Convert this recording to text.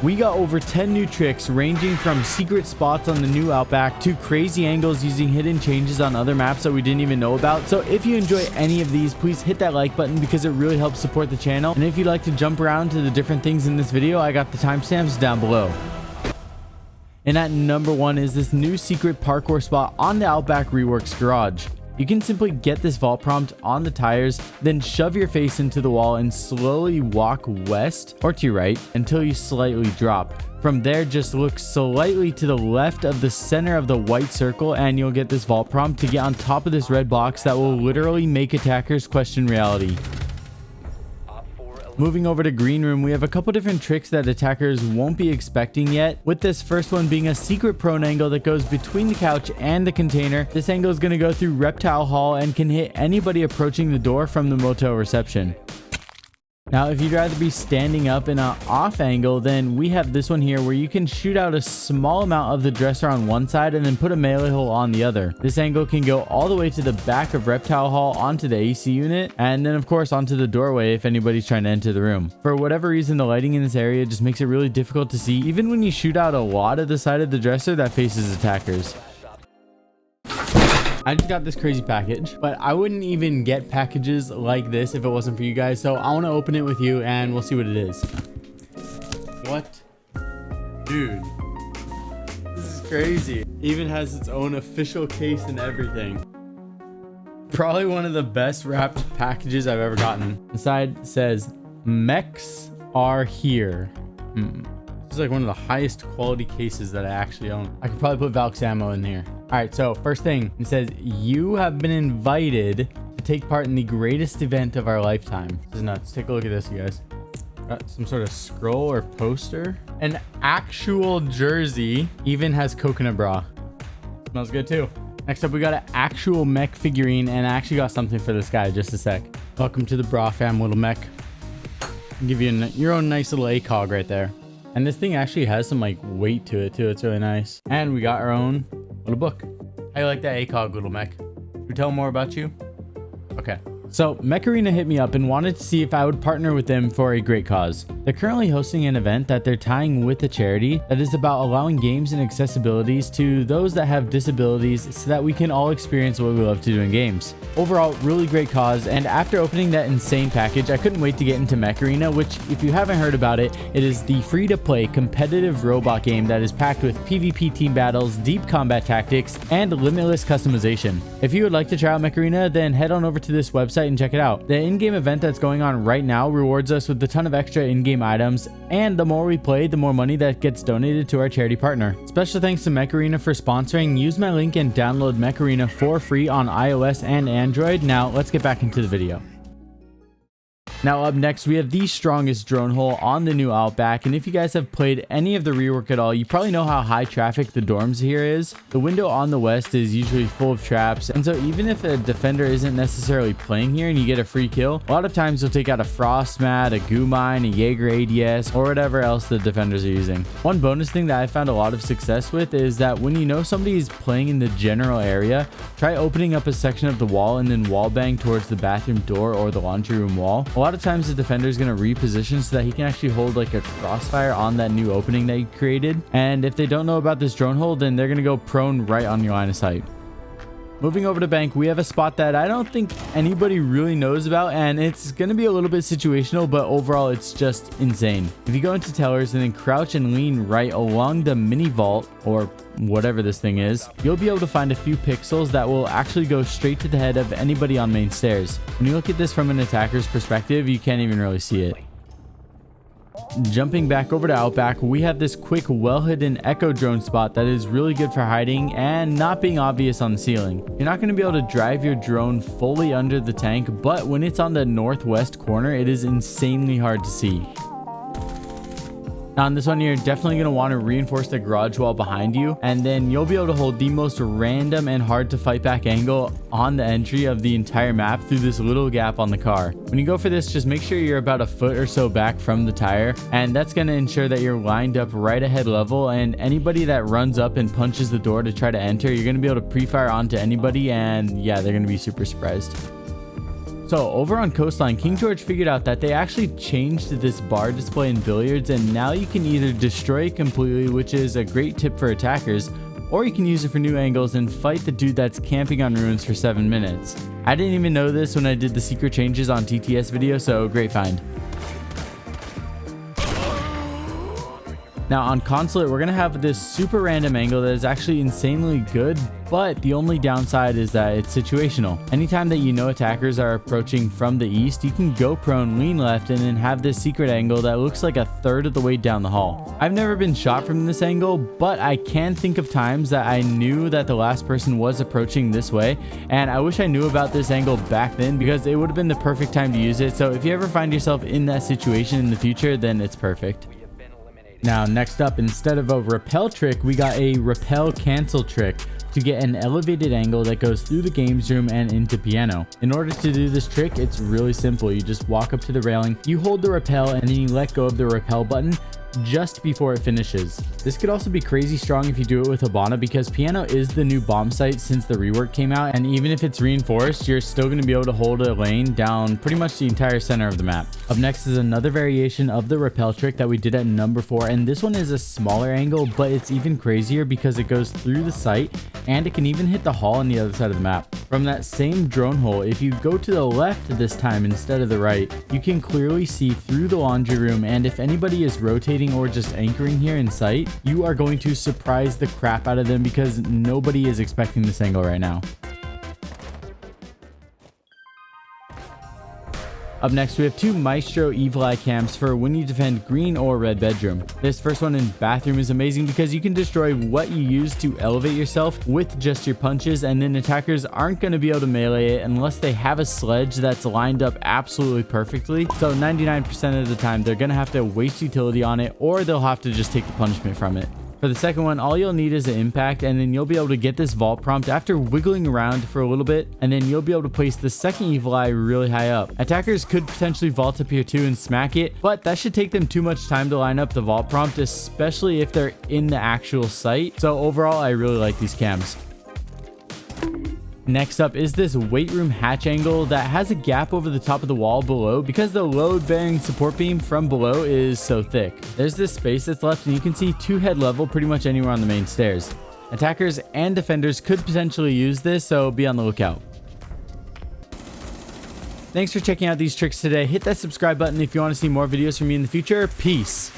We got over 10 new tricks ranging from secret spots on the new Outback to crazy angles using hidden changes on other maps that we didn't even know about. So if you enjoy any of these, please hit that like button because it really helps support the channel. And if you'd like to jump around to the different things in this video, I got the timestamps down below. And at number 1 is this new secret parkour spot on the Outback Reworks garage. You can simply get this vault prompt on the tires, then shove your face into the wall and slowly walk west or to your right until you slightly drop. From there, just look slightly to the left of the center of the white circle and you'll get this vault prompt to get on top of this red box that will literally make attackers question reality. Moving over to green room, we have a couple different tricks that attackers won't be expecting yet, with this first one being a secret prone angle that goes between the couch and the container. This angle is going to go through reptile hall and can hit anybody approaching the door from the motel reception. Now, if you'd rather be standing up in an off angle, then we have this one here where you can shoot out a small amount of the dresser on one side and then put a melee hole on the other. This angle can go all the way to the back of Reptile Hall onto the AC unit, and then of course onto the doorway if anybody's trying to enter the room. For whatever reason, the lighting in this area just makes it really difficult to see, even when you shoot out a lot of the side of the dresser that faces attackers. I just got this crazy package, but I wouldn't even get packages like this if it wasn't for you guys. So I want to open it with you and we'll see what it is. What? Dude, this is crazy. It even has its own official case and everything. Probably one of the best wrapped packages I've ever gotten. Inside says, mechs are here. This is like one of the highest quality cases that I actually own. I could probably put Valk's ammo in here. All right, so first thing, it says, you have been invited to take part in the greatest event of our lifetime. This is nuts. Take a look at this, you guys. Got some sort of scroll or poster. An actual jersey. Even has coconut bra. Smells good too. Next up, we got an actual mech figurine, and I actually got something for this guy. Just a sec. Welcome to the Brah fam, little mech. I'll give you your own nice little ACOG right there. And this thing actually has some like weight to it too. It's really nice. And we got our own little book. How you like that ACOG, little mech? Should we tell them more about you? Okay. So Mech Arena hit me up and wanted to see if I would partner with them for a great cause. They're currently hosting an event that they're tying with a charity that is about allowing games and accessibilities to those that have disabilities so that we can all experience what we love to do in games. Overall, really great cause, and after opening that insane package, I couldn't wait to get into Mech Arena, which, if you haven't heard about it, it is the free-to-play competitive robot game that is packed with PvP team battles, deep combat tactics, and limitless customization. If you would like to try out Mech Arena, then head on over to this website and check it out. The in-game event that's going on right now rewards us with a ton of extra in-game items, and the more we play, the more money that gets donated to our charity partner. Special thanks to Mech Arena for sponsoring. Use my link and download Mech Arena for free on iOS and Android. Now let's get back into the video. Now up next, we have the strongest drone hole on the new Outback, and if you guys have played any of the rework at all, you probably know how high traffic the dorms here is. The window on the west is usually full of traps, and so even if a defender isn't necessarily playing here and you get a free kill, a lot of times you'll take out a frost mat, a goo mine, a Jaeger ADS, or whatever else the defenders are using. One bonus thing that I found a lot of success with is that when you know somebody is playing in the general area, try opening up a section of the wall and then wall bang towards the bathroom door or the laundry room wall. A lot of times the defender is going to reposition so that he can actually hold like a crossfire on that new opening that you created, and if they don't know about this drone hole, then they're going to go prone right on your line of sight. Moving over to bank, we have a spot that I don't think anybody really knows about, and it's going to be a little bit situational, but overall it's just insane. If you go into tellers and then crouch and lean right along the mini vault, or whatever this thing is, you'll be able to find a few pixels that will actually go straight to the head of anybody on main stairs. When you look at this from an attacker's perspective, you can't even really see it. Jumping back over to Outback, we have this quick well-hidden echo drone spot that is really good for hiding and not being obvious on the ceiling. You're not going to be able to drive your drone fully under the tank, but when it's on the northwest corner, it is insanely hard to see. Now on this one, you're definitely going to want to reinforce the garage wall behind you, and then you'll be able to hold the most random and hard to fight back angle on the entry of the entire map through this little gap on the car. When you go for this, just make sure you're about a foot or so back from the tire, and that's going to ensure that you're lined up right ahead level, and anybody that runs up and punches the door to try to enter, you're going to be able to pre-fire onto anybody, and yeah, they're going to be super surprised. So over on Coastline, King George figured out that they actually changed this bar display in billiards, and now you can either destroy it completely, which is a great tip for attackers, or you can use it for new angles and fight the dude that's camping on ruins for 7 minutes. I didn't even know this when I did the secret changes on TTS video, so great find. Now on Consulate, we're going to have this super random angle that is actually insanely good, but the only downside is that it's situational. Anytime that you know attackers are approaching from the east, you can go prone, lean left, and then have this secret angle that looks like a third of the way down the hall. I've never been shot from this angle, but I can think of times that I knew that the last person was approaching this way, and I wish I knew about this angle back then because it would have been the perfect time to use it. So if you ever find yourself in that situation in the future, then it's perfect. Now next up, instead of a rappel trick, we got a rappel cancel trick to get an elevated angle that goes through the games room and into piano. In order to do this trick, it's really simple. You just walk up to the railing, you hold the rappel, and then you let go of the rappel button just before it finishes. This could also be crazy strong if you do it with Habana, because piano is the new bomb site since the rework came out, and even if it's reinforced, you're still going to be able to hold a lane down pretty much the entire center of the map. Up next is another variation of the rappel trick that we did at number 4, and this one is a smaller angle, but it's even crazier because it goes through the site and it can even hit the hall on the other side of the map. From that same drone hole, if you go to the left this time instead of the right, you can clearly see through the laundry room, and if anybody is rotating or just anchoring here in sight, you are going to surprise the crap out of them because nobody is expecting this angle right now. Up next, we have two Maestro Evil Eye cams for when you defend green or red bedroom. This first one in bathroom is amazing because you can destroy what you use to elevate yourself with just your punches, and then attackers aren't going to be able to melee it unless they have a sledge that's lined up absolutely perfectly. So 99% of the time, they're going to have to waste utility on it, or they'll have to just take the punishment from it. For the second one, all you'll need is an impact, and then you'll be able to get this vault prompt after wiggling around for a little bit, and then you'll be able to place the second evil eye really high up. Attackers could potentially vault up here too and smack it, but that should take them too much time to line up the vault prompt, especially if they're in the actual site. So overall, I really like these cams. Next up is this weight room hatch angle that has a gap over the top of the wall below because the load bearing support beam from below is so thick. There's this space that's left, and you can see 2 head level pretty much anywhere on the main stairs. Attackers and defenders could potentially use this, so be on the lookout. Thanks for checking out these tricks today. Hit that subscribe button if you want to see more videos from me in the future. Peace.